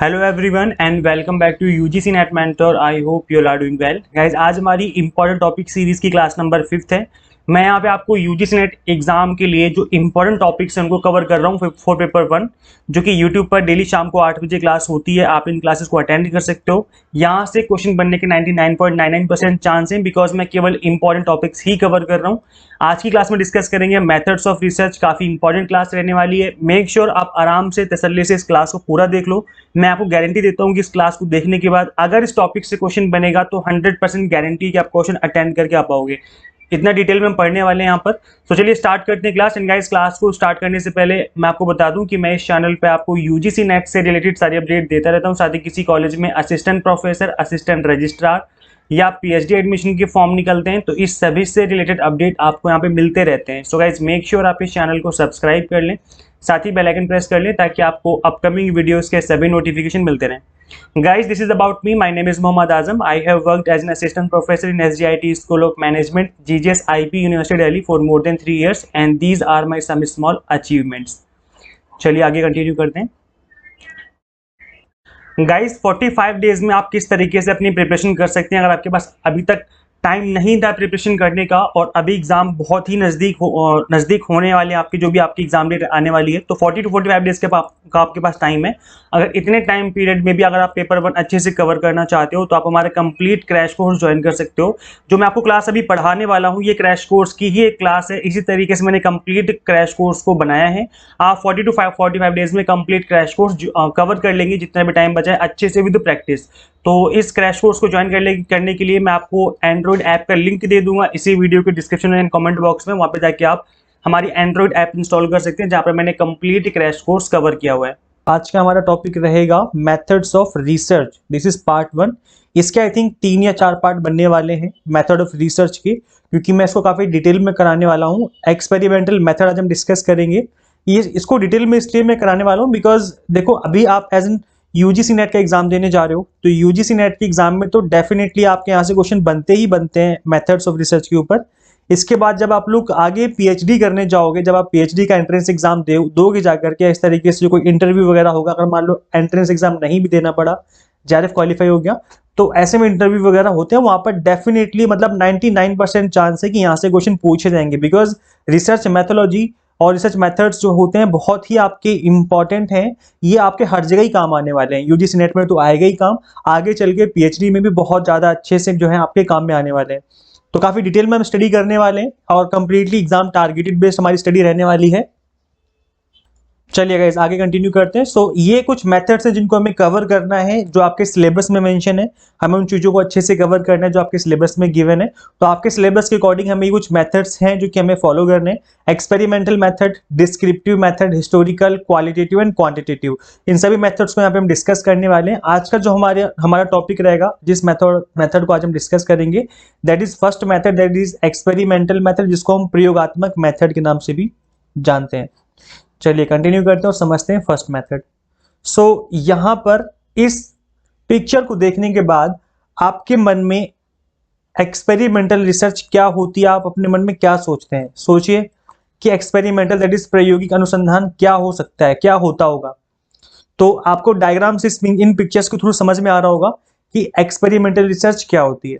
Hello everyone and welcome back to UGC NET mentor. I hope you are doing well guys. आज हमारी important topic series की class number 5 है। मैं यहाँ पे आपको यूजीसी नेट एग्जाम के लिए जो इंपॉर्टेंट टॉपिक्स हैं उनको कवर कर रहा हूँ फॉर पेपर 1, जो कि यूट्यूब पर डेली शाम को 8 बजे क्लास होती है। आप इन क्लासेस को अटेंड कर सकते हो। यहाँ से क्वेश्चन बनने के 99.99% चांस हैं, बिकॉज मैं केवल इंपॉर्टेंट टॉपिक्स ही कवर कर रहा हूँ। आज की क्लास में डिस्कस करेंगे मेथड्स ऑफ रिसर्च। काफ़ी इंपॉर्टेंट क्लास रहने वाली है। मेक श्योर आप आराम से तसल्ली से इस क्लास को पूरा देख लो। मैं आपको गारंटी देता हूँ कि इस क्लास को देखने के बाद अगर इस टॉपिक से क्वेश्चन बनेगा तो 100% गारंटी कि आप क्वेश्चन अटेंड करके आ पाओगे। इतना डिटेल में हम पढ़ने वाले हैं यहाँ पर। तो चलिए स्टार्ट करते हैं क्लास। एंड गाइस, क्लास को स्टार्ट करने से पहले मैं आपको बता दूं कि मैं इस चैनल पे आपको यूजीसी नेट से रिलेटेड सारी अपडेट देता रहता हूँ। साथ ही किसी कॉलेज में असिस्टेंट प्रोफेसर, असिस्टेंट रजिस्ट्रार या पीएचडी एडमिशन के फॉर्म निकलते हैं, तो इस सभी से रिलेटेड अपडेट आपको यहाँ पे मिलते रहते हैं। सो गाइस, मेक श्योर आप इस चैनल को सब्सक्राइब कर लें, साथ ही बेल आइकन प्रेस कर लें ताकि आपको अपकमिंग वीडियोस के सभी नोटिफिकेशन मिलते रहें। Guys, this is about me. My name is Mohammad Azam. I have worked as an assistant professor in SGIT School of Management, GGS IP, University Delhi for more than 3 years, and these are my some small achievements. चलिए आगे continue करते हैं। Guys, 45 days में आप किस तरीके से अपनी प्रिपरेशन कर सकते हैं। अगर आपके पास अभी तक टाइम नहीं था प्रिपरेशन करने का और अभी एग्जाम बहुत ही नज़दीक होने वाले हैं, आपकी जो भी आपकी एग्जाम डेट आने वाली है, तो 40 to 45 डेज का आपके पास टाइम है। अगर इतने टाइम पीरियड में भी अगर आप पेपर 1 अच्छे से कवर करना चाहते हो तो आप हमारे कंप्लीट क्रैश कोर्स ज्वाइन कर सकते हो। जो मैं आपको क्लास अभी पढ़ाने वाला हूँ, ये क्रैश कोर्स की ही एक क्लास है। इसी तरीके से मैंने कंप्लीट क्रैश कोर्स को बनाया है। आप 40 to 45 डेज में कंप्लीट क्रैश कोर्स कवर कर लेंगे, जितना भी टाइम बचा है, अच्छे से विद प्रैक्टिस। तो इस क्रैश कोर्स को ज्वाइन करने के लिए मैं आपको एंड्रॉइड ऐप का लिंक दे दूंगा इसी वीडियो के डिस्क्रिप्शन एंड कमेंट बॉक्स में। वहाँ पे जाके आप हमारी एंड्रॉइड ऐप इंस्टॉल कर सकते हैं, जहाँ पर मैंने कंप्लीट क्रैश कोर्स कवर किया हुआ है। आज का हमारा टॉपिक रहेगा methods of research. This is part 1। इसके आई थिंक 3 या 4 पार्ट बनने वाले हैं मेथड ऑफ रिसर्च के, क्योंकि मैं इसको काफ़ी डिटेल में कराने वाला हूँ। एक्सपेरिमेंटल मेथड आज हम डिस्कस करेंगे। ये इसको डिटेल में इसलिए मैं कराने वाला हूँ बिकॉज देखो, अभी आप एज एन यूजीसी नेट का एग्जाम देने जा रहे हो, तो यूजीसी नेट के एग्जाम में तो डेफिनेटली आपके यहाँ से क्वेश्चन बनते ही बनते हैं मेथड्स ऑफ रिसर्च के ऊपर। इसके बाद जब आप लोग आगे पीएचडी करने जाओगे, जब आप पीएचडी का एंट्रेंस एग्जाम दोगे जाकर के, इस तरीके से कोई इंटरव्यू वगैरह होगा, अगर मान लो एंट्रेंस एग्जाम नहीं भी देना पड़ा, जेआरएफ क्वालिफाई हो गया, तो ऐसे में इंटरव्यू वगैरह होते हैं, वहां पर डेफिनेटली मतलब 99% चांस है कि यहाँ से क्वेश्चन पूछे जाएंगे। बिकॉज रिसर्च मैथोलॉजी और रिसर्च मेथड्स जो होते हैं बहुत ही आपके इंपॉर्टेंट हैं। ये आपके हर जगह ही काम आने वाले हैं। यूजीसी नेट में तो आएगा ही काम, आगे चल के पीएचडी में भी बहुत ज़्यादा अच्छे से जो है आपके काम में आने वाले हैं। तो काफ़ी डिटेल में हम स्टडी करने वाले हैं और कंप्लीटली एग्जाम टारगेटेड बेस्ड हमारी स्टडी रहने वाली है। चलिए गाइस, आगे कंटिन्यू करते हैं। सो ये कुछ मेथड्स हैं जिनको हमें कवर करना है, जो आपके सिलेबस में मेंशन है। हमें उन चीज़ों को अच्छे से कवर करना है जो आपके सिलेबस में गिवन है। तो आपके सिलेबस के अकॉर्डिंग हमें ये कुछ मेथड्स हैं जो कि हमें फॉलो करने हैं। Experimental method, descriptive method, historical, qualitative and quantitative, इन सभी मेथड्स को यहाँ पे हम डिस्कस करने वाले हैं। आज का जो हमारा टॉपिक रहेगा, जिस मेथड को आज हम डिस्कस करेंगे, that is first method, that is experimental method, जिसको हम प्रयोगात्मक मेथड के नाम से भी जानते हैं। चलिए कंटिन्यू करते हैं और समझते हैं फर्स्ट मेथड। सो यहां पर इस पिक्चर को देखने के बाद आपके मन में एक्सपेरिमेंटल रिसर्च क्या होती है, आप अपने मन में क्या सोचते हैं? सोचिए कि एक्सपेरिमेंटल दैट इज प्रायोगिक अनुसंधान क्या हो सकता है, क्या होता होगा। तो आपको डायग्राम से इन पिक्चर्स के थ्रू समझ में आ रहा होगा कि एक्सपेरिमेंटल रिसर्च क्या होती है।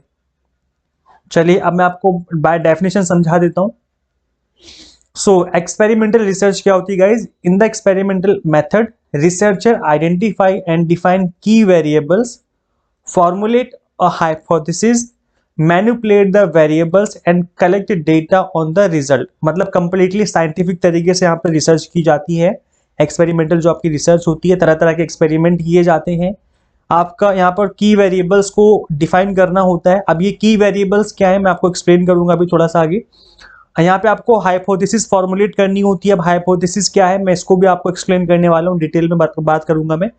चलिए अब मैं आपको बाय डेफिनेशन समझा देता हूं। So, experimental research क्या होती है guys? In the experimental method, researcher identify and define key variables, formulate a hypothesis, manipulate the variables and collect data on the result। मतलब completely scientific तरीके से यहाँ पर रिसर्च की जाती है। एक्सपेरिमेंटल जो आपकी रिसर्च होती है, तरह तरह के एक्सपेरिमेंट किए जाते हैं। आपका यहाँ पर की वेरिएबल्स को डिफाइन करना होता है। अब ये की वेरिएबल्स क्या है मैं आपको एक्सप्लेन करूंगा अभी थोड़ा सा आगे। यहाँ पे आपको हाइपोथेसिस फॉर्मुलेट करनी होती है। अब हाइपोथेसिस क्या है मैं इसको भी आपको एक्सप्लेन करने वाला हूँ, डिटेल में बात करूंगा मैं।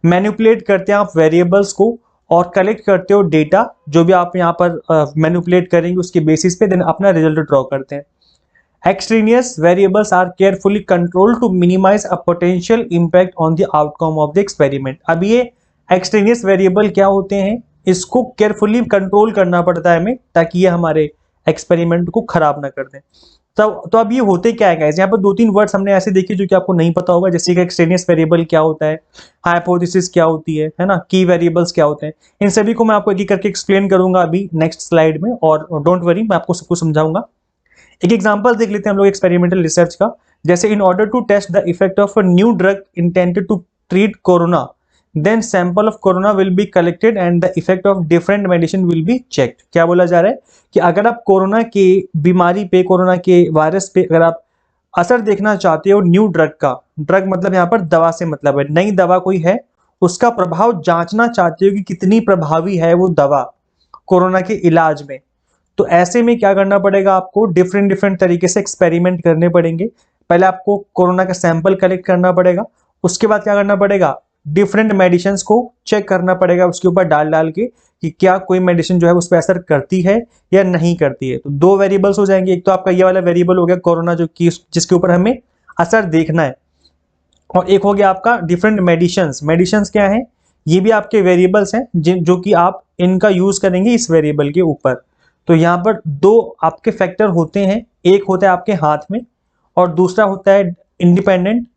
मैनिपुलेट करते हैं आप वेरिएबल्स को और कलेक्ट करते हो डेटा, जो भी आप यहाँ पर मैनिपुलेट करेंगे उसके बेसिस पे देन अपना रिजल्ट ड्रॉ करते हैं। Extraneous variables are carefully controlled to minimise a potential impact on the outcome of the experiment. अब ये एक्सट्रेनियस वेरिएबल क्या होते हैं, इसको केयरफुली कंट्रोल करना पड़ता है हमें, ताकि ये हमारे एक्सपेरिमेंट को खराब ना कर दें। तो अब ये होते क्या है गाइस, यहाँ पर 2-3 वर्ड्स हमने ऐसे देखे जो कि आपको नहीं पता होगा, जैसे कि एक्सट्रेनियस वेरिएबल क्या होता है, हाइपोथेसिस क्या होती है ना, की वेरिएबल्स क्या होते हैं। इन सभी को मैं आपको एक एक करके एक्सप्लेन करूंगा अभी नेक्स्ट स्लाइड में, और डोंट वरी मैं आपको सब कुछ समझाऊंगा। एक एग्जांपल देख लेते हैं हम लोग एक्सपेरिमेंटल रिसर्च का। जैसे in order to test the effect of a new drug intended to treat corona, then sample of corona will be collected and the effect of different medicine will be checked. क्या बोला जा रहा है कि अगर आप कोरोना के बीमारी पे, कोरोना के वायरस पे अगर आप असर देखना चाहते हो न्यू ड्रग का, ड्रग मतलब यहाँ पर दवा से मतलब है, नई दवा कोई है, उसका प्रभाव जांचना चाहते हो कि कितनी प्रभावी है वो दवा कोरोना के इलाज में, तो ऐसे में क्या करना पड़ेगा आपको, डिफरेंट डिफरेंट तरीके से एक्सपेरिमेंट करने पड़ेंगे। पहले आपको कोरोना का सैंपल कलेक्ट करना पड़ेगा, उसके बाद क्या करना पड़ेगा, डिफरेंट मेडिसिन को चेक करना पड़ेगा उसके ऊपर डाल डाल के कि क्या कोई मेडिसिन जो है उस पर असर करती है या नहीं करती है। तो 2 वेरिएबल्स हो जाएंगे, एक तो आपका ये वाला वेरिएबल हो गया कोरोना जो कि जिसके ऊपर हमें असर देखना है, और एक हो गया आपका डिफरेंट मेडिसिन्स क्या है, ये भी आपके वेरिएबल्स हैं जो कि आप इनका यूज करेंगे इस वेरिएबल के ऊपर। तो यहाँ पर 2 आपके फैक्टर होते हैं, एक होता है आपके हाथ में और दूसरा होता है इंडिपेंडेंट,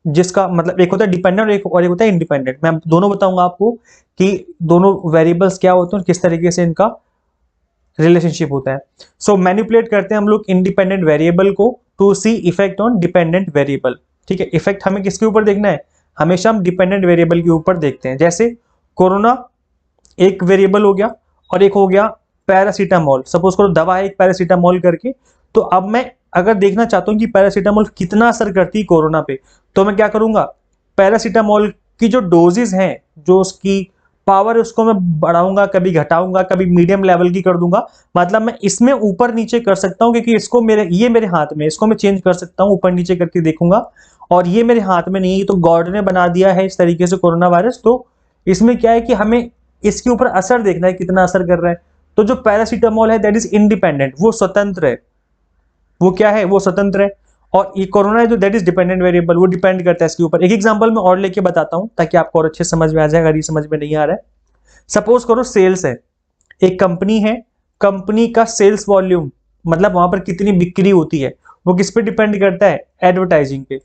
जिसका मतलब एक होता है डिपेंडेंट और एक होता है इंडिपेंडेंट। मैं दोनों बताऊंगा आपको कि दोनों वेरिएबल्स क्या होते हैं और किस तरीके से इनका रिलेशनशिप होता है। सो मैनिपुलेट करते हैं हम लोग इंडिपेंडेंट वेरिएबल को to see effect on dependent variable. ठीक है, इफेक्ट हमें किसके ऊपर देखना है, हमेशा हम डिपेंडेंट वेरिएबल के ऊपर देखते हैं। जैसे कोरोना एक वेरिएबल हो गया और एक हो गया पैरासीटामोल, सपोज करो दवा है एक पैरासीटामोल करके, तो अब मैं अगर देखना चाहता हूं कि पैरासीटामोल कितना असर करती है कोरोना पे, तो मैं क्या करूंगा, पैरासीटामोल की जो डोजेज हैं, जो उसकी पावर है उसको मैं बढ़ाऊंगा, कभी घटाऊंगा, कभी मीडियम लेवल की कर दूंगा। मतलब मैं इसमें ऊपर नीचे कर सकता हूं क्योंकि इसको मेरे हाथ में, इसको मैं चेंज कर सकता हूं, ऊपर नीचे करके देखूंगा। और ये मेरे हाथ में नहीं है, तो गॉड ने बना दिया है इस तरीके से कोरोना वायरस। तो इसमें क्या है कि हमें इसके ऊपर असर देखना है, कितना असर कर रहा है। तो जो पैरासीटामोल है दैट इज इंडिपेंडेंट, वो स्वतंत्र है, वो क्या है, वो स्वतंत्र है। और ये कोरोना है जो दैट इज डिपेंडेंट वेरिएबल, वो डिपेंड करता है इसके ऊपर। एक एग्जांपल मैं और लेके बताता हूं ताकि आपको और अच्छे समझ में आ जाए अगर ये समझ में नहीं आ रहा है। सपोज करो सेल्स है, एक कंपनी है, कंपनी का सेल्स वॉल्यूम मतलब वहां पर कितनी बिक्री होती है वो किस पे डिपेंड करता है, एडवर्टाइजिंग पे।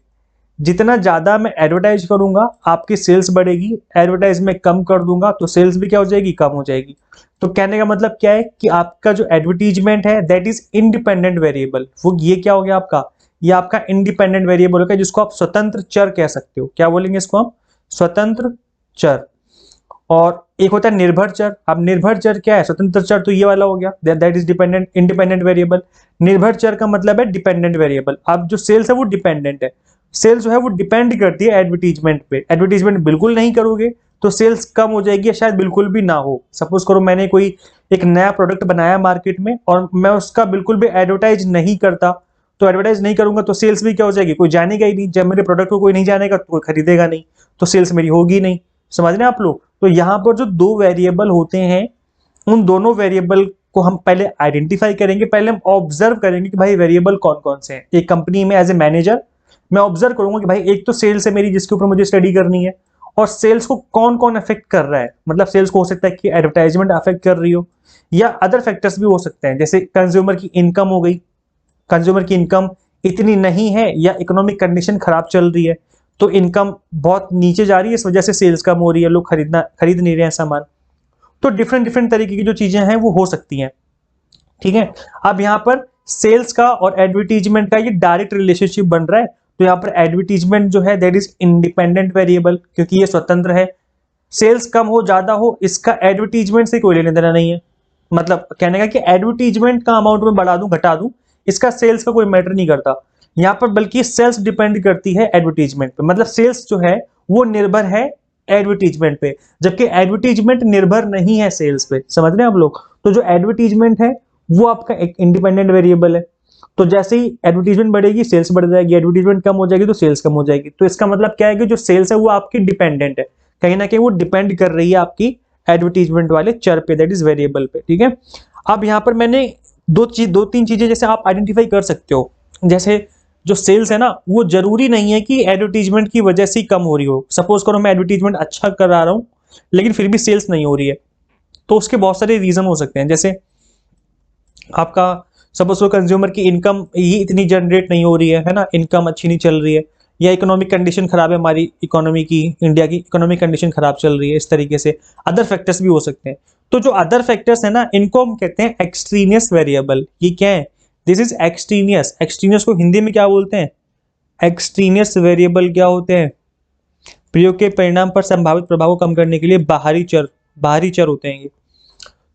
जितना ज्यादा मैं एडवर्टाइज करूंगा आपकी सेल्स बढ़ेगी, एडवर्टाइज में कम कर दूंगा तो सेल्स भी क्या हो जाएगी, कम हो जाएगी। तो कहने का मतलब क्या है कि आपका जो एडवर्टीजमेंट है दैट इज इंडिपेंडेंट वेरिएबल, वो ये क्या हो गया आपका, ये आपका इंडिपेंडेंट वेरिएबल होगा जिसको आप स्वतंत्र चर कह सकते हो। क्या बोलेंगे इसको हम, स्वतंत्र चर। और एक होता है निर्भर चर। अब निर्भर चर क्या है, स्वतंत्र चर तो ये वाला हो गया that is dependent independent variable, निर्भर चर का मतलब है डिपेंडेंट वेरिएबल। अब जो सेल्स है वो डिपेंडेंट है, सेल्स जो है वो डिपेंड करती है एडवर्टीजमेंट पे, एडवर्टीजमेंट बिल्कुल नहीं करोगे तो सेल्स कम हो जाएगी या शायद बिल्कुल भी ना हो। सपोज करो मैंने कोई एक नया प्रोडक्ट बनाया मार्केट में और मैं उसका बिल्कुल भी एडवर्टाइज नहीं करता, तो एडवर्टाइज नहीं करूंगा तो सेल्स भी क्या हो जाएगी, कोई जानेगा ही नहीं। जब मेरे प्रोडक्ट को कोई नहीं जानेगा तो कोई खरीदेगा नहीं, तो सेल्स मेरी होगी नहीं। समझ रहे हैं आप लोग। तो यहाँ पर जो 2 वेरिएबल होते हैं उन दोनों वेरिएबल को हम पहले आइडेंटिफाई करेंगे, पहले हम ऑब्जर्व करेंगे कि भाई वेरिएबल कौन कौन से हैं। एक कंपनी में एज ए मैनेजर मैं ऑब्जर्व करूंगा कि भाई एक तो सेल्स है मेरी जिसके ऊपर मुझे स्टडी करनी है, और सेल्स को कौन कौन अफेक्ट कर रहा है। मतलब सेल्स को हो सकता है कि एडवर्टाइजमेंट अफेक्ट कर रही हो या अदर फैक्टर्स भी हो सकते हैं, जैसे कंज्यूमर की इनकम हो गई, कंज्यूमर की इनकम इतनी नहीं है या इकोनॉमिक कंडीशन खराब चल रही है तो इनकम बहुत नीचे जा रही है, इस वजह से सेल्स कम हो रही है, लोग खरीद नहीं रहे हैं सामान। तो डिफरेंट डिफरेंट तरीके की जो चीजें हैं वो हो सकती हैं। ठीक है, अब यहाँ पर सेल्स का और एडवर्टीजमेंट का ये डायरेक्ट रिलेशनशिप बन रहा है। तो यहाँ पर एडवर्टीजमेंट जो है दैट इज इंडिपेंडेंट वेरिएबल क्योंकि ये स्वतंत्र है। सेल्स कम हो ज्यादा हो इसका एडवर्टीजमेंट से कोई लेना देना नहीं है। मतलब कहने का कि एडवर्टीजमेंट का अमाउंट में बढ़ा दूं घटा दूं इसका सेल्स का कोई मैटर नहीं करता यहाँ पर, बल्कि सेल्स डिपेंड करती है एडवर्टीजमेंट पे। मतलब सेल्स जो है वो निर्भर है एडवर्टीजमेंट पे, जबकि एडवर्टीजमेंट निर्भर नहीं है सेल्स पे। समझ रहे हैं आप लोग। तो जो एडवर्टीजमेंट है वो आपका एक इंडिपेंडेंट वेरिएबल है, तो जैसे ही एडवर्टीजमेंट बढ़ेगी सेल्स बढ़ जाएगी, एडवर्टीजमेंट कम हो जाएगी तो सेल्स कम हो जाएगी। तो इसका मतलब क्या है कि जो सेल्स है वो आपकी डिपेंडेंट है, कहीं ना कहीं वो डिपेंड कर रही है आपकी एडवर्टीजमेंट वाले चर पे दैट इज वेरिएबल पे। ठीक है, अब यहाँ पर मैंने दो तीन चीजें जैसे आप आइडेंटिफाई कर सकते हो। जैसे जो सेल्स है ना वो जरूरी नहीं है कि एडवर्टीजमेंट की वजह से ही कम हो रही हो। सपोज करो मैं एडवर्टीजमेंट अच्छा करा रहा हूँ लेकिन फिर भी सेल्स नहीं हो रही है, तो उसके बहुत सारे रीजन हो सकते हैं। जैसे आपका सपोज वो कंज्यूमर की इनकम ही इतनी जनरेट नहीं हो रही है ना, इनकम अच्छी नहीं चल रही है, या इकोनॉमिक कंडीशन खराब है, हमारी इकोनॉमी की, इंडिया की इकोनॉमिक कंडीशन खराब चल रही है, इस तरीके से अदर फैक्टर्स भी हो सकते हैं। तो जो अदर फैक्टर्स है ना, इनको हम कहते हैं एक्सट्रीनियस वेरिएबल। ये क्या है? This is extraneous. एक्सट्रीनियस को हिंदी में क्या बोलते हैं? एक्सट्रीनियस वेरिएबल क्या होते हैं? प्रयोग के परिणाम पर संभावित प्रभाव को कम करने के लिए बाहरी चर होते हैं ये।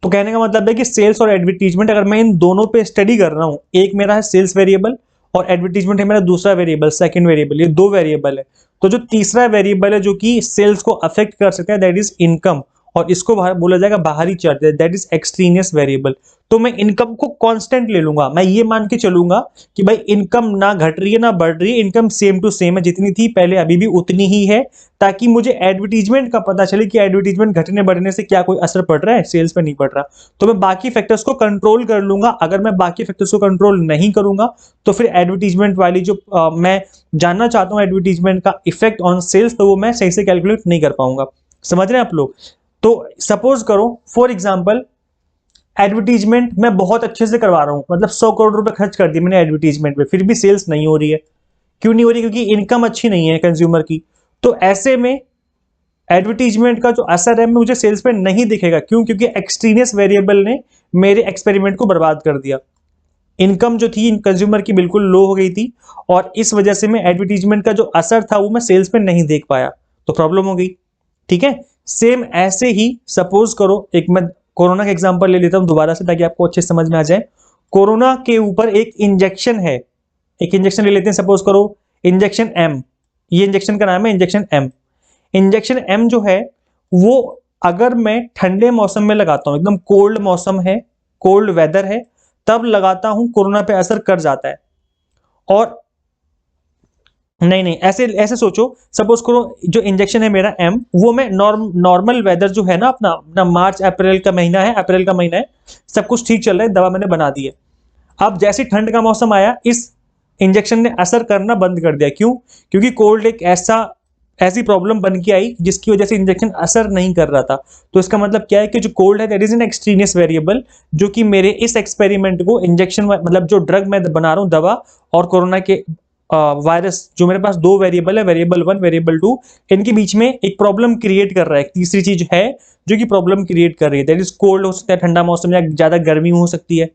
तो कहने का मतलब है कि सेल्स और एडवर्टीजमेंट, अगर मैं इन दोनों पे स्टडी कर रहा हूं, एक मेरा है सेल्स वेरिएबल और एडवर्टीजमेंट है मेरा दूसरा वेरिएबल, सेकंड वेरिएबल, ये दो वेरिएबल है। तो जो तीसरा वेरिएबल है जो कि सेल्स को अफेक्ट कर सकता है, दैट इज इनकम, और इसको बोला जाएगा बाहरी चर, दैट इज एक्सट्रीनियस वेरिएबल। तो मैं इनकम को कांस्टेंट ले लूंगा, मैं ये मान के चलूंगा कि भाई इनकम ना घट रही है ना बढ़ रही है, इनकम सेम टू सेम है, जितनी थी पहले अभी भी उतनी ही है, ताकि मुझे एडवर्टीजमेंट का पता चले कि एडवर्टीजमेंट घटने बढ़ने से क्या कोई असर पड़ रहा है, सेल्स पे नहीं पड़ रहा। तो मैं बाकी फैक्टर्स को कंट्रोल कर लूंगा। अगर मैं बाकी फैक्टर्स को कंट्रोल नहीं करूंगा तो फिर एडवर्टीजमेंट वाली जो मैं जानना चाहता हूं एडवर्टीजमेंट का इफेक्ट ऑन सेल्स, तो वो मैं सही से कैलकुलेट नहीं कर पाऊंगा। समझ रहे हैं आप लोग? तो सपोज करो फॉर एग्जाम्पल, एडवर्टीजमेंट मैं बहुत अच्छे से करवा रहा हूं, मतलब 100 करोड़ रुपए खर्च कर दिए मैंने एडवर्टीजमेंट पे, फिर भी सेल्स नहीं हो रही है। क्यों नहीं हो रही? क्योंकि इनकम अच्छी नहीं है कंज्यूमर की। तो ऐसे में एडवर्टीजमेंट का जो असर है मुझे सेल्स पे नहीं दिखेगा। क्यों? क्योंकि एक्सट्रीनियस वेरिएबल ने मेरे एक्सपेरिमेंट को बर्बाद कर दिया। इनकम जो थी कंज्यूमर की बिल्कुल लो हो गई थी, और इस वजह से मैं एडवर्टीजमेंट का जो असर था वो मैं सेल्स पे नहीं देख पाया, तो प्रॉब्लम हो गई। ठीक है, सेम ऐसे ही सपोज करो, एक मैं कोरोना का एग्जांपल ले लेता हूं दोबारा से ताकि आपको अच्छे समझ में आ जाए। कोरोना के ऊपर एक इंजेक्शन है, एक इंजेक्शन ले लेते हैं, सपोज करो इंजेक्शन एम, ये इंजेक्शन का नाम है इंजेक्शन एम। इंजेक्शन एम जो है वो अगर मैं ठंडे मौसम में लगाता हूं, एकदम कोल्ड मौसम है, कोल्ड वेदर है, तब लगाता हूं, कोरोना पे असर कर जाता है। और नहीं नहीं, ऐसे ऐसे सोचो, सपोज करो जो इंजेक्शन है मेरा एम, वो मैं नॉर्मल वेदर जो है ना अपना अपना मार्च अप्रैल का महीना है, अप्रैल का महीना है, सब कुछ ठीक चल रहा है, दवा मैंने बना दी है। अब जैसे ठंड का मौसम आया, इस इंजेक्शन ने असर करना बंद कर दिया। क्यों? क्योंकि कोल्ड एक ऐसी प्रॉब्लम बन के आई जिसकी वजह से इंजेक्शन असर नहीं कर रहा था। तो इसका मतलब क्या है कि जो कोल्ड है that is an extraneous variable, जो कि मेरे इस एक्सपेरिमेंट को इंजेक्शन मतलब जो ड्रग मैं बना रहा हूं, दवा और कोरोना के वायरस, जो मेरे पास दो वेरिएबल है, वेरिएबल 1 वेरिएबल 2, इनके बीच में एक प्रॉब्लम क्रिएट कर रहा है। तीसरी चीज है जो कि प्रॉब्लम क्रिएट कर रही है, दैट इज कोल्ड हो सकता है, ठंडा मौसम, या ज्यादा गर्मी हो सकती है,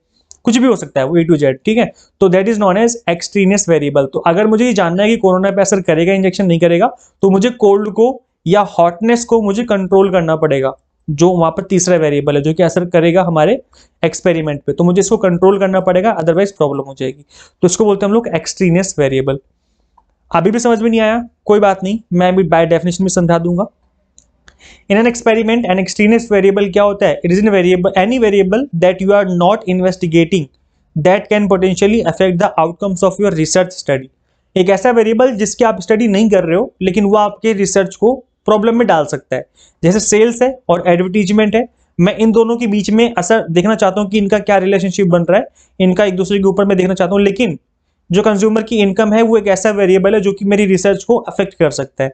कुछ भी हो सकता है वो A to Z। ठीक है, तो that is known as extraneous variable. तो अगर मुझे ये जानना है कि कोरोना पे असर करेगा इंजेक्शन नहीं करेगा, तो मुझे कोल्ड को या हॉटनेस को मुझे कंट्रोल करना पड़ेगा, जो वहां पर तीसरा वेरिएबल है जो कि असर करेगा हमारे एक्सपेरिमेंट पे, तो मुझे इसको कंट्रोल करना पड़ेगा, अदरवाइज प्रॉब्लम हो जाएगी। तो इसको बोलते हैं हम लोग एक्सट्रीनियस वेरिएबल। अभी भी समझ में नहीं आया? कोई बात नहीं, मैं भी बाय डेफिनेशन में समझा दूंगा। In an experiment an extraneous variable क्या होता है? It is an variable, any variable that you are not investigating that can potentially affect the outcomes of your research study. एक ऐसा वेरिएबल जिसकी आप स्टडी नहीं कर रहे हो लेकिन वो आपके रिसर्च को प्रॉब्लम में डाल सकता है। जैसे सेल्स है और एडवर्टीजमेंट है, मैं इन दोनों के बीच में असर देखना चाहता हूं कि इनका क्या रिलेशनशिप बन रहा है, इनका एक दूसरे के ऊपर मैं देखना चाहता हूं, लेकिन जो कंज्यूमर की इनकम है वो एक ऐसा वेरिएबल है जो कि मेरी रिसर्च को अफेक्ट कर सकता है।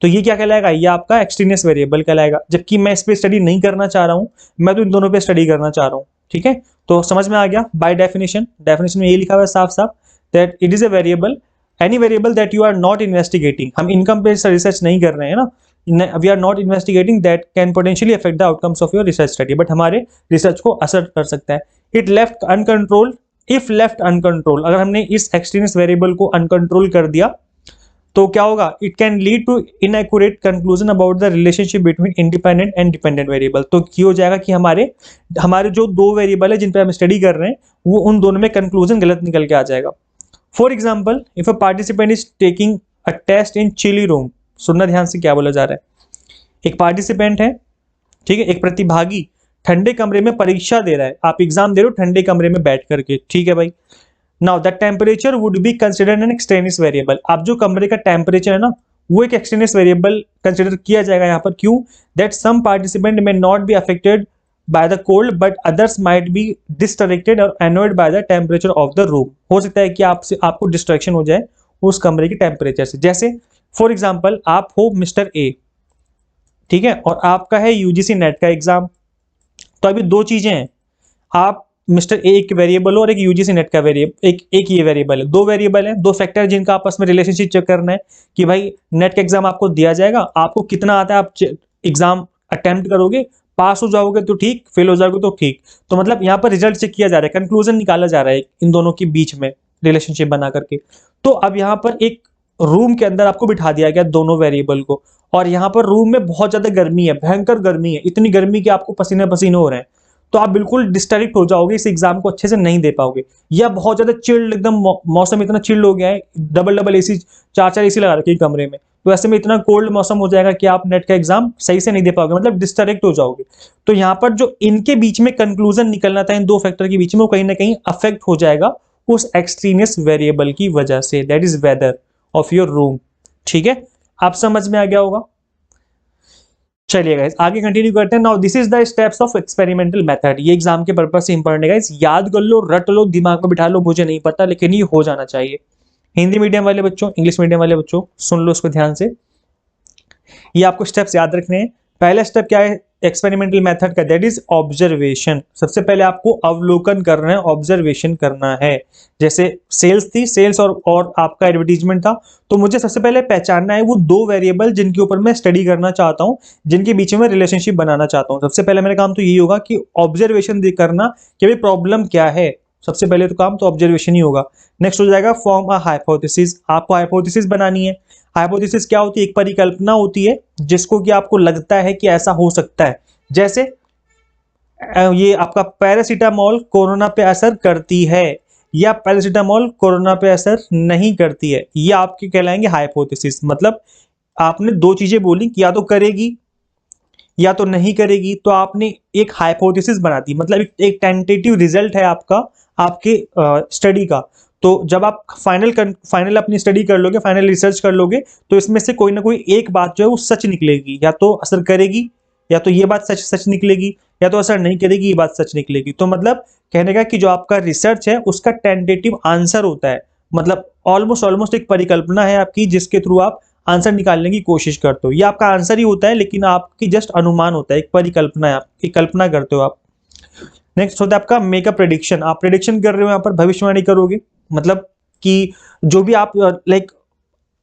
तो ये क्या कहलाएगा? ये आपका एक्सट्रीनियस वेरिएबल कहलाएगा, जबकि मैं इस पे स्टडी नहीं करना चाह रहा हूं, मैं तो इन दोनों पे स्टडी करना चाह रहा हूं। ठीक है, तो समझ में आ गया? बाय डेफिनेशन, डेफिनेशन में ये लिखा हुआ है साफ साफ, that it is a variable, any variable that you are not investigating. हम इनकम पे रिसर्च नहीं कर रहे हैं ना, we are not investigating, that can potentially affect the outcomes of your research study, but हमारे रिसर्च को असर कर सकता है। It left uncontrolled, if left uncontrol, अगर हमने इस एक्सट्रीनियस वेरिएबल को अनकंट्रोल कर दिया तो क्या होगा? It can lead to inaccurate conclusion about the relationship between independent and dependent variable. तो ये हो जाएगा कि हमारे हमारे जो दो वेरिएबल है जिन पे हम स्टडी कर रहे हैं, वो उन दोनों में कंक्लूजन गलत निकल के आ जाएगा। For example, if a participant is taking a test in chilly room, सुनना ध्यान से क्या बोला जा रहा है। एक पार्टिसिपेंट है, ठीक है, एक प्रतिभागी ठंडे कमरे में परीक्षा दे रहा है, आप एग्जाम दे रहे हो ठंडे कमरे में बैठ करके, ठीक है भाई। Now the temperature would be considered an extraneous variable. अब जो कमरे का टेम्परेचर है ना, वो एक एक्सट्रेनियस वेरिएबल कंसिडर किया जाएगा यहाँ पर। क्यों? That some participant may not be affected by the cold but others might be distracted और annoyed by the temperature of the room. हो सकता है कि आपको डिस्ट्रैक्शन हो जाए उस कमरे के टेम्परेचर से। जैसे फॉर एग्जाम्पल, आप हो मिस्टर ए, ठीक है, और आपका है यूजीसी नेट का एग्जाम। तो अभी दो चीजें हैं, आप मिस्टर ए एक वेरिएबल हो और एक यूजीसी नेट का वेरिएबल, एक ये वेरिएबल है, दो वेरिएबल है, दो फैक्टर जिनका आपस में रिलेशनशिप चेक करना है कि भाई नेट का एग्जाम आपको दिया जाएगा, आपको कितना आता है, आप एग्जाम अटेम्प्ट करोगे, पास हो जाओगे तो ठीक, फेल हो जाओगे तो ठीक। तो मतलब यहाँ पर रिजल्ट चेक किया जा रहा है, कंक्लूजन निकाला जा रहा है इन दोनों के बीच में रिलेशनशिप बना करके। तो अब यहाँ पर एक रूम के अंदर आपको बिठा दिया गया दोनों वेरिएबल को, और यहाँ पर रूम में बहुत ज्यादा गर्मी है, भयंकर गर्मी है, इतनी गर्मी कि आपको पसीने पसीने हो रहे हैं, तो आप बिल्कुल डिस्टरेक्ट हो जाओगे, इस एग्जाम को अच्छे से नहीं दे पाओगे। या बहुत ज्यादा चिल्ड, एकदम मौसम इतना चिल्ड हो गया है, डबल डबल एसी, चार चार एसी लगा रखी है कमरे में, तो ऐसे में इतना कोल्ड मौसम हो जाएगा कि आप नेट का एग्जाम सही से नहीं दे पाओगे, मतलब डिस्टरेक्ट हो जाओगे। तो यहाँ पर जो इनके बीच में कंक्लूजन निकलना था इन दो फैक्टर के बीच में, वो कहीं ना कहीं अफेक्ट हो जाएगा उस एक्सट्रीनियस वेरिएबल की वजह से, that is whether of your room. ठीक है, आप समझ में आ गया होगा। चलिए गाइस आगे कंटिन्यू करते हैं। Now this is the steps of experimental method. ये एग्जाम के पर्पस से इंपॉर्टेंट है गाइस, याद कर लो, रट लो, दिमाग में बिठा लो, मुझे नहीं पता लेकिन ये हो जाना चाहिए। हिंदी मीडियम वाले बच्चों, इंग्लिश मीडियम वाले बच्चों, सुन लो इसको ध्यान से, ये आपको स्टेप्स याद रखने हैं। पहला स्टेप क्या है एक्सपेरिमेंटल मेथड का, दैट इज ऑब्जर्वेशन। सबसे पहले आपको अवलोकन करना है, ऑब्जर्वेशन करना है। जैसे सेल्स थी, सेल्स और आपका एडवर्टीजमेंट था, तो मुझे सबसे पहले पहचानना है वो दो वेरिएबल जिनके ऊपर मैं स्टडी करना चाहता हूं, जिनके बीच में रिलेशनशिप बनाना चाहता हूं। सबसे पहले मेरा काम तो यही होगा कि ऑब्जर्वेशन करना कि भाई प्रॉब्लम क्या है। सबसे पहले तो काम तो ऑब्जर्वेशन ही होगा। नेक्स्ट हो जाएगा फॉर्म अ हाइपोथेसिस। आपको हाइपोथेसिस बनानी है। हाइपोथेसिस क्या होती है, एक परिकल्पना होती है जिसको कि आपको लगता है कि ऐसा हो सकता है। जैसे ये आपका पैरासीटामोल कोरोना पे असर करती है या पैरासीटामोल कोरोना पे असर नहीं करती है, ये आपके कहलाएंगे हाइपोथेसिस। मतलब आपने दो चीजें बोली कि या तो करेगी या तो नहीं करेगी, तो आपने एक हाइपोथेसिस बना दी, मतलब एक टेंटेटिव रिजल्ट है आपका, आपके स्टडी का। तो जब आप फाइनल अपनी स्टडी कर लोगे, फाइनल रिसर्च कर लोगे, तो इसमें से कोई ना कोई एक बात जो है वो सच निकलेगी, या तो असर करेगी या तो ये बात सच निकलेगी, या तो असर नहीं करेगी ये बात सच निकलेगी। तो मतलब कहने का कि जो आपका रिसर्च है उसका टेंटेटिव आंसर होता है, मतलब ऑलमोस्ट एक परिकल्पना है आपकी जिसके थ्रू आप आंसर निकालने की कोशिश करते हो। ये आपका आंसर ही होता है लेकिन आपकी जस्ट अनुमान होता है, एक परिकल्पना है, आप एक कल्पना करते हो आप। नेक्स्ट होता है आपका मेकअप प्रेडिक्शन। आप प्रेडिक्शन कर रहे हो, यहाँ पर भविष्यवाणी करोगे, मतलब कि जो भी आप लाइक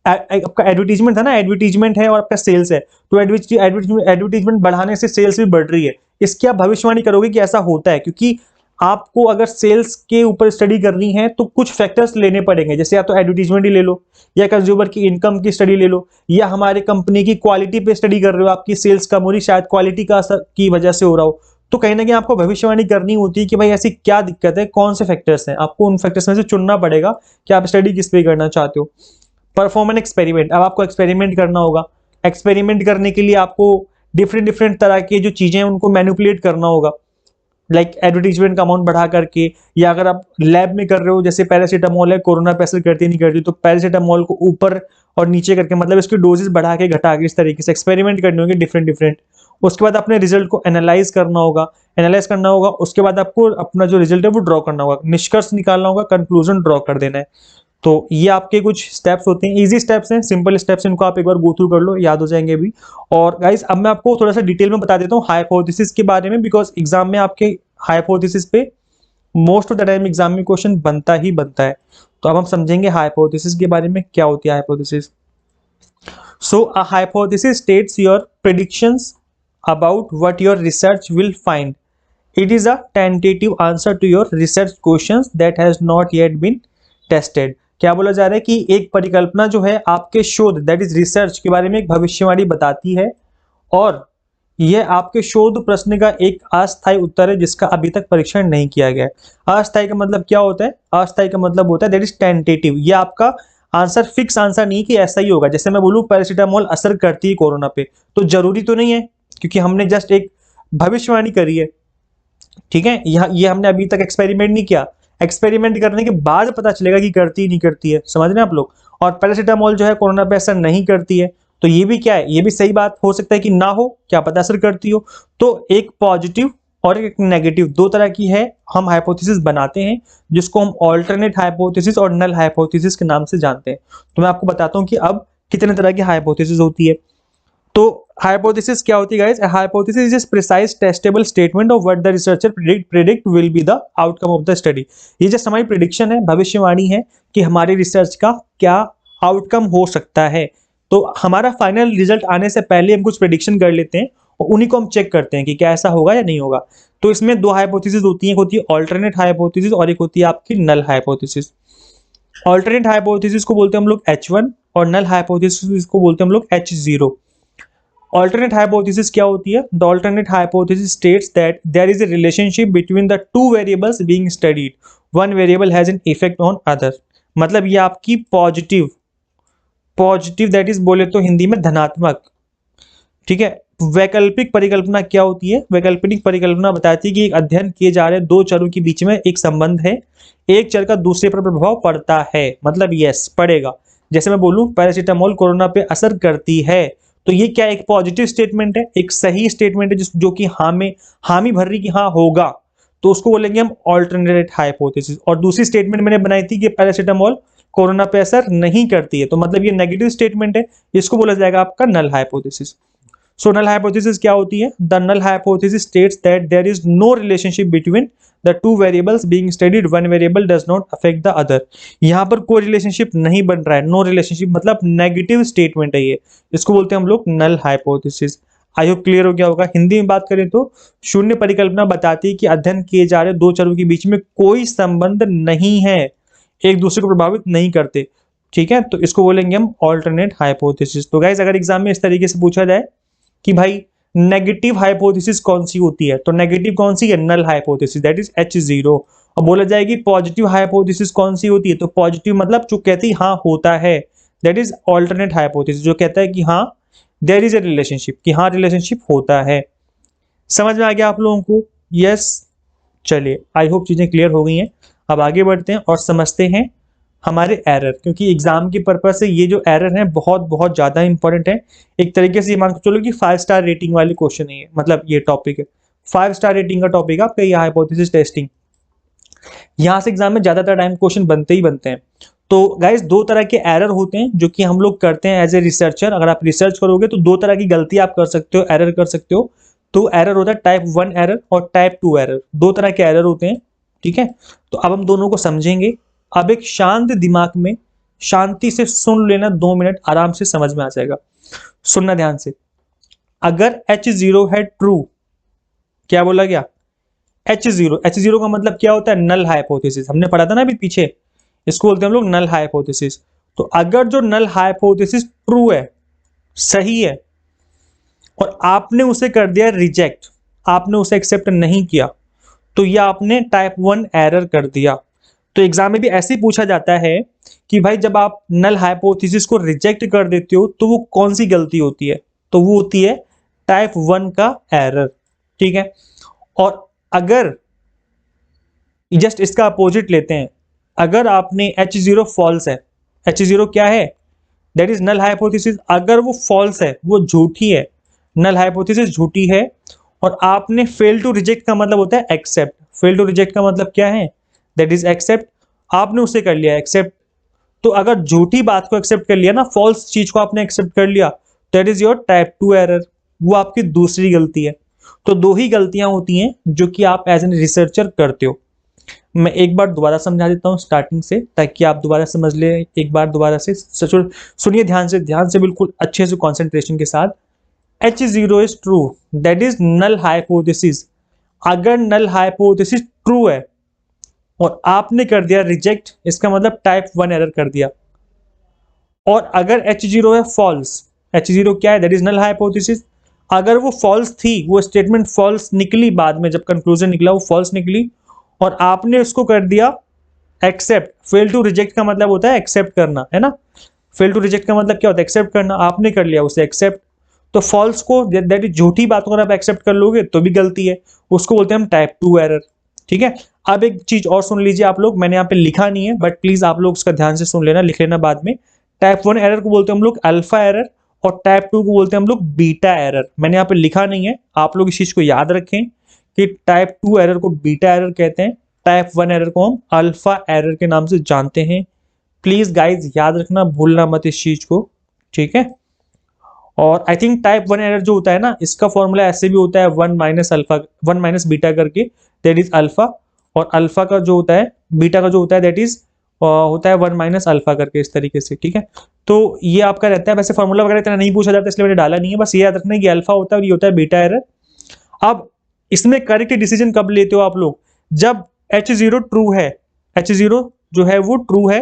आपका एडवर्टीजमेंट था ना, एडवर्टीजमेंट है और आपका सेल्स है, तो एडवर्टीजमेंट बढ़ाने से सेल्स भी बढ़ रही है, इसकी आप भविष्यवाणी करोगे कि ऐसा होता है। क्योंकि आपको अगर सेल्स के ऊपर स्टडी करनी है तो कुछ फैक्टर्स लेने पड़ेंगे, जैसे या तो एडवर्टीजमेंट ही ले लो, या कंज्यूमर की इनकम की स्टडी ले लो, या हमारे कंपनी की क्वालिटी पे स्टडी कर रहे हो, आपकी सेल्स कम हो रही, शायद क्वालिटी का असर की वजह से हो रहा हो। तो कहीं ना कहीं आपको भविष्यवाणी करनी होती है कि भाई ऐसी क्या दिक्कत है, कौन से फैक्टर्स हैं, आपको उन फैक्टर्स में से चुनना पड़ेगा कि आप स्टडी किस पे करना चाहते हो। Perform an experiment. अब आपको एक्सपेरिमेंट करना होगा। एक्सपेरिमेंट करने के लिए आपको डिफरेंट तरह की जो चीजें हैं उनको मैनिपुलेट करना होगा, लाइक एडवर्टीजमेंट का अमाउंट बढ़ा करके, या अगर आप लैब में कर रहे हो, जैसे पैरासीटामोल है, कोरोना पे असर करती नहीं करती, तो पैरासीटामोल को ऊपर और नीचे करके, मतलब इसकी डोजेस बढ़ा के घटा के, इस तरीके से एक्सपेरिमेंट करने होंगे डिफरेंट। उसके बाद अपने रिजल्ट को एनालाइज करना होगा। उसके बाद आपको अपना जो रिजल्ट है वो ड्रॉ करना होगा, निष्कर्ष निकालना होगा, कंक्लूजन ड्रॉ कर देना है। तो ये आपके कुछ स्टेप्स होते हैं, इजी स्टेप्स हैं, सिंपल स्टेप्स, इनको आप एक बार गो थ्रू कर लो, याद हो जाएंगे भी। और गाइस अब मैं आपको थोड़ा सा डिटेल में बता देता हूँ हाइपोथेसिस के बारे में, बिकॉज एग्जाम में आपके हाइपोथेसिस पे most of the time exam में क्वेश्चन बनता ही बनता है। तो अब हम समझेंगे हाइपोथेसिस के बारे में, क्या होती है hypothesis. So a hypothesis states your predictions about what your research will find. It is a tentative answer to your research questions that has not yet been tested. क्या बोला जा रहा है कि एक परिकल्पना जो है आपके शोध, दैट इज रिसर्च के बारे में एक भविष्यवाणी बताती है, और यह आपके शोध प्रश्न का एक अस्थायी उत्तर है जिसका अभी तक परीक्षण नहीं किया गया है। अस्थायी का मतलब क्या होता है, अस्थायी का मतलब होता है दैट इज टेंटेटिव। ये आपका आंसर फिक्स आंसर नहीं कि ऐसा ही होगा। जैसे मैं बोलूं पैरासीटामोल असर करती है कोरोना पे, तो जरूरी तो नहीं है, क्योंकि हमने जस्ट एक भविष्यवाणी करी है, ठीक है। ये हमने अभी तक एक्सपेरिमेंट नहीं किया, एक्सपेरिमेंट करने के बाद पता चलेगा कि करती नहीं करती है, समझ रहे हैं आप लोग। और पैरासीटामोल जो है कोरोना पे असर नहीं करती है, तो ये भी क्या है, ये भी सही बात हो सकता है कि ना हो, क्या पता असर करती हो। तो एक पॉजिटिव और एक नेगेटिव, दो तरह की है, हम हाइपोथेसिस बनाते हैं जिसको हम ऑल्टरनेट हाइपोथेसिस और नल हाइपोथेसिस के नाम से जानते हैं। तो मैं आपको बताता हूँ कि अब कितने तरह की हाइपोथेसिस होती है। तो हाइपोथेसिस क्या होती है guys? Hypothesis is precise testable statement of what the researcher predict will be the outcome of the study. ये जस्ट हमारी प्रिडिक्शन है, भविष्यवाणी है कि हमारे रिसर्च का क्या आउटकम हो सकता है। तो हमारा फाइनल रिजल्ट आने से पहले हम कुछ प्रिडिक्शन कर लेते हैं और उन्हीं को हम चेक करते हैं कि क्या ऐसा होगा या नहीं होगा। तो इसमें दो हाइपोथेसिस होती हैं, एक होती है ऑल्टरनेट हाइपोथेसिस और एक होती है आपकी नल हाइपोथेसिस। ऑल्टरनेट हाइपोथेसिस को बोलते हैं हम लोग H1 और नल हाइपोथेसिस को बोलते हैं हम लोग H0। Alternate hypothesis क्या होती है? The alternate hypothesis states that there is a relationship between the two variables being studied. One variable has an effect on other. मतलब ये आपकी पॉजिटिव दैट इज बोले तो हिंदी में धनात्मक, ठीक है। वैकल्पिक परिकल्पना क्या होती है? वैकल्पिक परिकल्पना बताती है कि एक अध्ययन किए जा रहे दो चरों के बीच में एक संबंध है, एक चर का दूसरे पर प्रभाव पड़ता है, मतलब यस पड़ेगा। जैसे मैं बोलूं पैरासीटामोल कोरोना पे असर करती है, तो ये क्या एक पॉजिटिव स्टेटमेंट है, एक सही स्टेटमेंट है जो कि हाँ में हामी भर रही कि हाँ होगा, तो उसको बोलेंगे हम ऑल्टरनेट हाइपोथेसिस। और दूसरी स्टेटमेंट मैंने बनाई थी कि पैरासीटामोल कोरोना पे असर नहीं करती है, तो मतलब ये नेगेटिव स्टेटमेंट है, इसको बोला जाएगा आपका नल हाइपोथेसिस। सो नल हाइपोथेसिस क्या होती है? The null hypothesis states that there is no relationship between the two variables being studied, one variable does not affect the other. यहाँ पर कोई रिलेशनशिप नहीं बन रहा है, नो रिलेशनशिप मतलब नेगेटिव स्टेटमेंट है ये, इसको बोलते हैं हम लोग null hypothesis. I hope clear हो गया होगा। हिंदी में बात करें तो शून्य परिकल्पना बताती है कि अध्ययन किए जा रहे दो चरों के बीच में कोई संबंध नहीं है, एक दूसरे को प्रभावित नहीं करते, ठीक है, तो इसको बोलेंगे हम ऑल्टरनेट हाइपोथेसिस। तो गाइस अगर एग्जाम में इस तरीके से पूछा जाए कि भाई नेगेटिव हाइपोथेसिस कौन सी होती है, तो नेगेटिव कौन सी है? Null hypothesis that is H0। और बोला जाएगी पॉजिटिव हाइपोथेसिस कौन सी होती है, तो पॉजिटिव मतलब जो कहती है हाँ होता है, दैट इज ऑल्टरनेट हाइपोथेसिस, जो कहता है कि हाँ देयर इज ए रिलेशनशिप, कि हाँ रिलेशनशिप होता है। समझ में आ गया आप लोगों को? यस। चलिए आई होप चीजें क्लियर हो गई हैं। अब आगे बढ़ते हैं और समझते हैं हमारे एरर, क्योंकि एग्जाम की पर्पज से ये जो एरर है बहुत बहुत ज्यादा इंपॉर्टेंट है। एक तरीके से ये मान के चलो कि 5 स्टार रेटिंग वाले क्वेश्चन है ये, मतलब ये टॉपिक है 5 स्टार रेटिंग का टॉपिक आपका ये हाइपोथेसिस टेस्टिंग। यहाँ से एग्जाम में ज्यादातर टाइम क्वेश्चन बनते ही बनते हैं। तो गाइस दो तरह के एरर होते हैं जो कि हम लोग करते हैं एज ए रिसर्चर। अगर आप रिसर्च करोगे तो दो तरह की गलती आप कर सकते हो, एरर कर सकते हो। तो एरर होता है टाइप 1 एरर और टाइप 2 एरर, दो तरह के एरर होते हैं, ठीक है। तो अब हम दोनों को समझेंगे। अब एक शांत दिमाग में शांति से सुन लेना, 2 मिनट आराम से समझ में आ जाएगा। सुनना ध्यान से। अगर H0 है ट्रू, क्या बोला गया? H0 का मतलब क्या होता है? नल हाइपोथेसिस, हमने पढ़ा था ना अभी पीछे, इसको बोलते हैं हम लोग नल हाइपोथेसिस। तो अगर जो नल हाइपोथेसिस ट्रू है, सही है, और आपने उसे कर दिया रिजेक्ट, आपने उसे एक्सेप्ट नहीं किया, तो यह आपने टाइप 1 एरर कर दिया। तो एग्जाम में भी ऐसे ही पूछा जाता है कि भाई जब आप नल हाइपोथेसिस को रिजेक्ट कर देते हो तो वो कौन सी गलती होती है? तो वो होती है टाइप 1 का एरर, ठीक है। और अगर जस्ट इसका अपोजिट लेते हैं, अगर आपने H0 फॉल्स है, H0 क्या है? That is null hypothesis. अगर वो फॉल्स है, वो झूठी है, नल हाइपोथेसिस झूठी है, और आपने फेल टू रिजेक्ट का मतलब होता है एक्सेप्ट। फेल टू रिजेक्ट का मतलब क्या है? That is accept. आपने उसे कर लिया एक्सेप्ट। तो अगर झूठी बात को एक्सेप्ट कर लिया ना, फॉल्स चीज को आपने एक्सेप्ट कर लिया, that is your type 2 error, वो आपकी दूसरी गलती है। तो दो ही गलतियां होती हैं जो कि आप एज एन रिसर्चर करते हो। मैं एक बार दोबारा समझा देता हूं स्टार्टिंग से, ताकि आप दोबारा समझ ले। एक बार दोबारा से सुनिए ध्यान से बिल्कुल अच्छे से कॉन्सेंट्रेशन के साथ। H0 is true, that is null hypothesis. अगर नल हाइपोथेसिस ट्रू है और आपने कर दिया रिजेक्ट, इसका मतलब टाइप 1 एरर कर दिया। और अगर H0 है फॉल्स, H0 क्या है? That is null hypothesis. अगर वो फॉल्स थी, वो स्टेटमेंट फॉल्स निकली, बाद में जब कंक्लूजन निकला वो फॉल्स निकली, और आपने उसको कर दिया एक्सेप्ट। फेल टू रिजेक्ट का मतलब होता है एक्सेप्ट करना, है ना। फेल टू रिजेक्ट का मतलब क्या होता है? एक्सेप्ट करना। आपने कर लिया उसे एक्सेप्ट, तो फॉल्स को, दैट इज झूठी बात को अगर आप एक्सेप्ट कर लोगे तो भी गलती है, उसको बोलते हैं हम टाइप 2 एरर, ठीक है। अब एक चीज और सुन लीजिए आप लोग, मैंने यहाँ पे लिखा नहीं है बट प्लीज आप लोग उसका ध्यान से सुन लेना, लिख लेना बाद में। टाइप 1 एरर को बोलते हैं हम लोग अल्फा एरर, और टाइप 2 को बोलते हैं हम लोग बीटा एरर। मैंने यहाँ पे लिखा नहीं है, आप लोग इस चीज को याद रखें कि टाइप 2 एरर को बीटा एरर कहते हैं, टाइप 1 एरर को हम अल्फा एरर के नाम से जानते हैं। प्लीज गाइज याद रखना, भूलना मत इस चीज को, ठीक है। और आई थिंक टाइप 1 एरर जो होता है ना, इसका फॉर्मूला ऐसे भी होता है 1 माइनस बीटा करके, दैट इज अल्फा, और अल्फा का जो होता है, बीटा का जो होता है दैट इज होता है 1 माइनस अल्फा करके, इस तरीके से, ठीक है। तो ये आपका रहता है, वैसे फॉर्मूला वगैरह इतना नहीं पूछा जाता इसलिए मैंने डाला नहीं है, बस ये याद रखना है कि अल्फा होता है और ये होता है बीटा एरर। अब इसमें करेक्ट डिसीजन कब लेते हो आप लोग, जब H0 ट्रू है, H0 जो है वो ट्रू है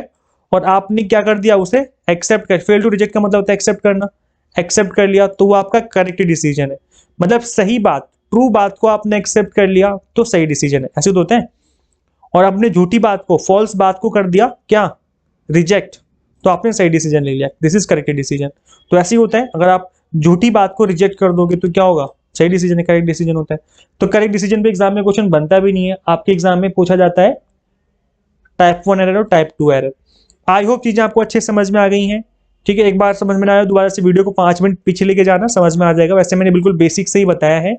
और आपने क्या कर दिया, उसे एक्सेप्ट कर, फेल टू रिजेक्ट का मतलब होता है एक्सेप्ट करना, एक्सेप्ट कर लिया तो वो आपका करेक्ट डिसीजन है, मतलब सही बात, ट्रू बात को आपने एक्सेप्ट कर लिया तो सही डिसीजन है, ऐसे तो होते हैं। और आपने झूठी बात को, फॉल्स बात को कर दिया क्या, रिजेक्ट, तो आपने सही डिसीजन ले लिया, दिस इज करेक्ट डिसीजन। तो ऐसे ही होता है, अगर आप झूठी बात को रिजेक्ट कर दोगे तो क्या होगा, सही डिसीजन है, करेक्ट डिसीजन होता है। तो करेक्ट डिसीजन पे एग्जाम में क्वेश्चन बनता भी नहीं है, आपके एग्जाम में पूछा जाता है टाइप 1 एरर और टाइप 2 एरर। आई होप चीजें आपको अच्छे समझ में आ गई हैं, ठीक है। एक बार समझ में ना आया दोबारा से वीडियो को 5 मिनट पीछे लेके जाना, समझ में आ जाएगा। वैसे मैंने बिल्कुल बेसिक से ही बताया है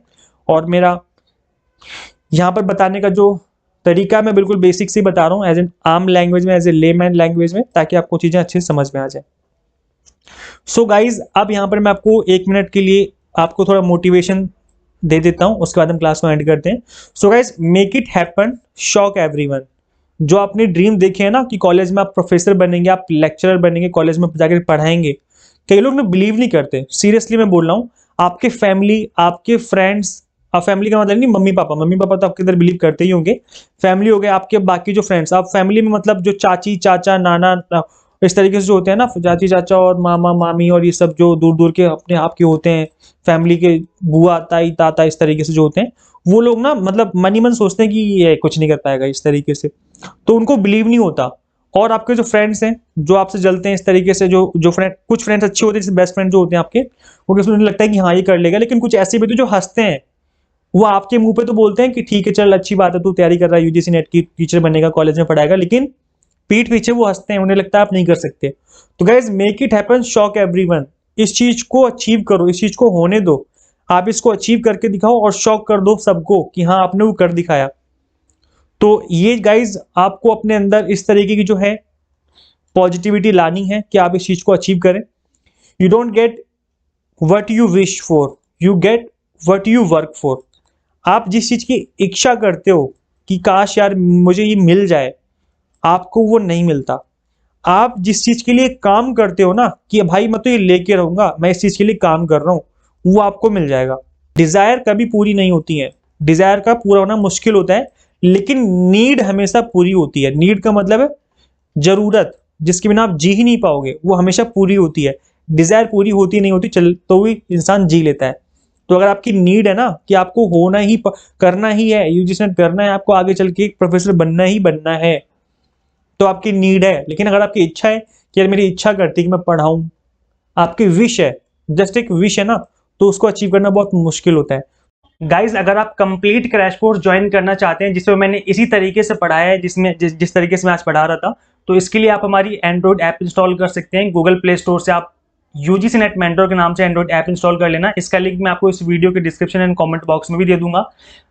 और मेरा यहाँ पर बताने का जो तरीका मैं बिल्कुल बेसिक से ही बता रहा हूँ, एज एन आम लैंग्वेज में, एज ए लेमैन लैंग्वेज में, ताकि आपको चीजें अच्छे से समझ में आ जाए। सो गाइज, अब यहाँ पर मैं आपको 1 मिनट के लिए आपको थोड़ा मोटिवेशन दे देता हूँ, उसके बाद हम क्लास को एंड करते हैं। So guys, make it happen, shock everyone. जो आपने ड्रीम देखे है ना कि कॉलेज में आप प्रोफेसर बनेंगे, आप लेक्चरर बनेंगे, कॉलेज में जाकर पढ़ाएंगे, कई लोग ना बिलीव नहीं करते, सीरियसली मैं बोल रहा हूँ। आपके फैमिली, आपके फ्रेंड्स, आप फैमिली का मतलब नहीं मम्मी पापा तो आपके इधर बिलीव करते ही होंगे, फैमिली हो गए आपके, बाकी जो फ्रेंड्स, आप फैमिली में मतलब जो चाची चाचा नाना इस तरीके से जो होते हैं ना, चाची चाचा और मामा मामी और ये सब जो दूर दूर के अपने आप के होते हैं, फैमिली के बुआ ताई ताता इस तरीके से जो होते हैं, वो लोग ना मतलब मन ही मन सोचते हैं कि ये कुछ नहीं कर पाएगा इस तरीके से, तो उनको बिलीव नहीं होता। और आपके जो फ्रेंड्स हैं जो आपसे जलते हैं इस तरीके से, जो फ्रेंड, कुछ फ्रेंड्स अच्छे होते हैं, जैसे बेस्ट फ्रेंड जो होते हैं आपके, वो किसी उन्हें लगता है कि हाँ ये कर लेगा, लेकिन कुछ ऐसे भी तो जो हंसते हैं, वो आपके मुंह पे तो बोलते हैं कि ठीक है चल अच्छी बात है, तू तैयारी कर रहा है, यूजीसी नेट की टीचर बनेगा, कॉलेज में पढ़ाएगा, लेकिन पीठ पीछे वो हंसते हैं, उन्हें लगता है आप नहीं कर सकते। तो guys, make it happen, shock everyone. इस चीज को अचीव करो, इस चीज को होने दो, आप इसको अचीव करके दिखाओ और शॉक कर दो सबको कि हाँ आपने वो कर दिखाया। तो ये गाइज आपको अपने अंदर इस तरीके की जो है पॉजिटिविटी लानी है कि आप इस चीज को अचीव करें। You don't get what you wish for, you get what you work for. आप जिस चीज की इच्छा करते हो कि काश यार मुझे ये मिल जाए, आपको वो नहीं मिलता। आप जिस चीज के लिए काम करते हो ना कि भाई मैं तो ये लेके रहूंगा, मैं इस चीज के लिए काम कर रहा हूं, वो आपको मिल जाएगा। डिजायर कभी पूरी नहीं होती है, डिजायर का पूरा होना मुश्किल होता है, लेकिन नीड हमेशा पूरी होती है। नीड का मतलब है जरूरत, जिसके बिना आप जी ही नहीं पाओगे, वो हमेशा पूरी होती है। डिजायर पूरी होती नहीं होती, चल तो भी इंसान जी लेता है। तो अगर आपकी नीड है ना कि आपको होना ही करना ही है, यूजीसी नेट करना है, आपको आगे चल के एक प्रोफेसर बनना ही बनना है, तो आपकी नीड है। लेकिन अगर आपकी इच्छा है कि यार मेरी इच्छा करती है कि मैं पढ़ाऊं, आपकी विश है, जस्ट एक विश है ना, तो उसको अचीव करना बहुत मुश्किल होता है। गाइज, अगर आप कंप्लीट क्रैश कोर्स ज्वाइन करना चाहते हैं जिसमें मैंने इसी तरीके से पढ़ाया है, जिस तरीके से मैं आज पढ़ा रहा था, तो इसके लिए आप हमारी एंड्रॉइड ऐप इंस्टॉल कर सकते हैं। गूगल प्ले स्टोर से आप यूजीसी नेट मेंटर के नाम से एंड्रॉइड ऐप इंस्टॉल कर लेना। इसका लिंक मैं आपको इस वीडियो के डिस्क्रिप्शन एंड कमेंट बॉक्स में भी दे दूंगा।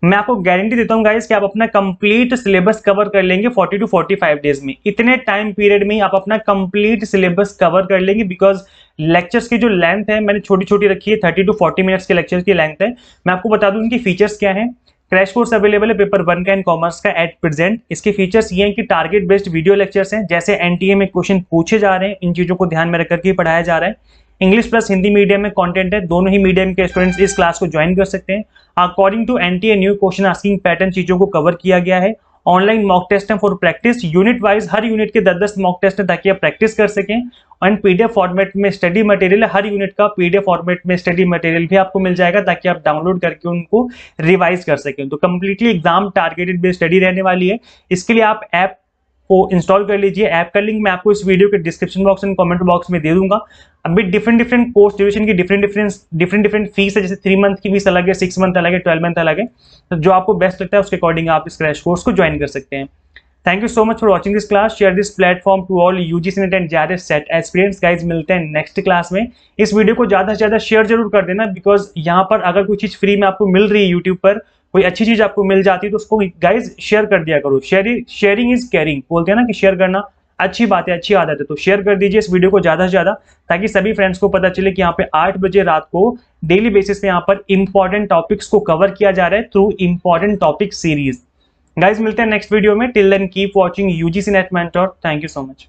मैं आपको गारंटी देता हूं गाइस कि आप अपना कंप्लीट सिलेबस कवर कर लेंगे 40 टू 45 डेज में। इतने टाइम पीरियड में आप अपना कंप्लीट सिलेबस कवर कर लेंगे, बिकॉज लेक्चर्स की जो लेंथ है मैंने छोटी छोटी रखी है, 30 टू 40 मिनट्स के लेक्चर्स की लेंथ है। मैं आपको बता दूं इनकी फीचर्स क्या है। क्रैश कोर्स अवेलेबल है पेपर 1 का एंड कॉमर्स का एट प्रेजेंट। इसके फीचर्स ये हैं कि टारगेट बेस्ड वीडियो लेक्चर्स हैं, जैसे एनटीए में क्वेश्चन पूछे जा रहे हैं, इन चीजों को ध्यान में रख करके पढ़ाया जा रहा है। इंग्लिश प्लस हिंदी मीडियम में कंटेंट है, दोनों ही मीडियम के स्टूडेंट्स इस क्लास को ज्वाइन कर सकते हैं। According to NTA new question asking pattern चीजों को कवर किया गया है। ऑनलाइन मॉक टेस्ट है फॉर प्रैक्टिस, यूनिट वाइज हर यूनिट के 10-10 मॉक टेस्ट है ताकि आप प्रैक्टिस कर सकें। एंड पीडीएफ फॉर्मेट में स्टडी मटेरियल है, हर यूनिट का पीडीएफ फॉर्मेट में स्टडी मटेरियल भी आपको मिल जाएगा ताकि आप डाउनलोड करके उनको रिवाइज कर सकें। तो completely exam targeted based study रहने वाली है। इसके लिए आप ऐप को इंस्टॉल कर लीजिए। ऐप का लिंक मैं आपको इस वीडियो के description box and comment box में दे दूंगा। अभी डिफरेंट कोर्स ड्यूरेशन की डिफरेंट फीस है, जैसे 3 मंथ की फीस अलग है, 6 मंथ अलग है, 12 मंथ अलग है। तो जो आपको बेस्ट लगता है उसके अकॉर्डिंग आप इस क्रैश कोर्स को ज्वाइन कर सकते हैं। Thank you so much for watching this class. Share this platform to all UGC NET and JRF SET aspirants. Guys, मिलते हैं नेक्स्ट क्लास में। इस वीडियो को ज्यादा से ज्यादा शेयर जरूर कर देना, बिकॉज यहाँ पर अगर कोई चीज फ्री में आपको मिल रही है यूट्यूब पर, कोई अच्छी चीज आपको मिल जाती है, तो उसको गाइज शेयर कर दिया करो। शेयरिंग इज केयरिंग बोलते हैं ना, कि शेयर करना अच्छी बात है, अच्छी आदत है। तो शेयर कर दीजिए इस वीडियो को ज़्यादा से ज़्यादा, ताकि सभी फ्रेंड्स को पता चले कि यहाँ पे 8 बजे रात को डेली बेसिस पे यहाँ पर इंपॉर्टेंट टॉपिक्स को कवर किया जा रहा है through important topic series. Guys मिलते हैं नेक्स्ट वीडियो में। Till then keep watching UGC NET mentor. Thank you so much.